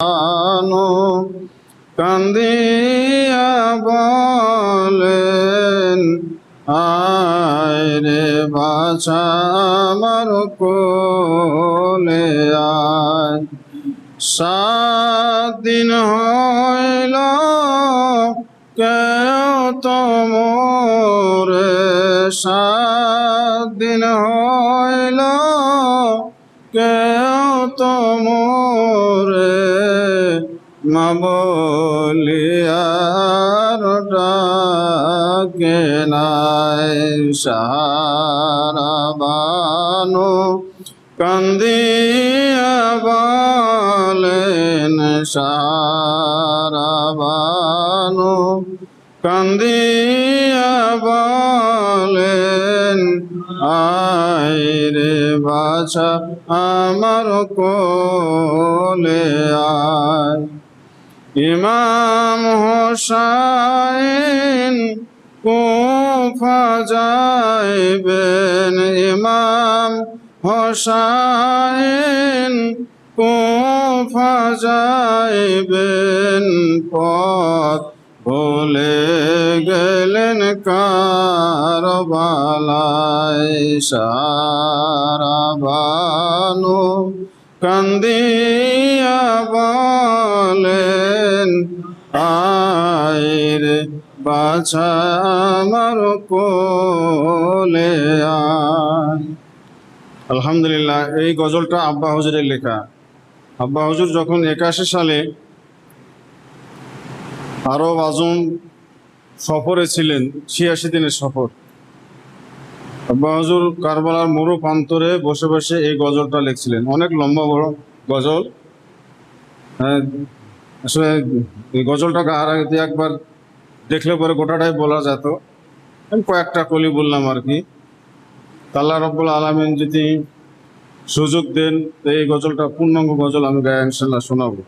আনো কান্দিয়া বলেন, আয় রে বাছা আমার কোলে আয়। 7 দিন হইল কেউ তো মোরে, 7 দিন হইল কেউ তো মোরে মা বলিয়ার ডাকে নাই। সারা বানো কান্দিয়া বলেন, সারা বানো কান্দিয়া বলেন, আয় রে বাছা আমার কোলে আয়। ইমাম হোসাইন কুফা যাইবেন, ইমাম হোসাইন কুফা যাইবেন, পথ ভুলে গেলেন কারবালায়। সারা বানো কান্দিয়া বলেন, আয় রে বাছা আমার কোলে আয়। আলহামদুলিল্লাহ, এই গজলটা আব্বা হুজুরের লেখা। আব্বা হুজুর যখন 81 সালে আরব আজম সফরে ছিলেন, 86 দিনের সফর, আব্বা হুজুর কারবালার মরু প্রান্তরে বসে বসে এই গজলটা লিখছিলেন। অনেক লম্বা বড় গজল। আসলে এই গজলটাকে আর একবার দেখলে পরে গোটাটাই বলা যেত, আমি কয়েকটা কলি বললাম আর কি। আল্লাহ রব্বুল আলামিন যদি সুযোগ দেন, এই গজলটা পূর্ণাঙ্গ গজল আমি গায়ে ইনশাল্লাহ শোনাবো।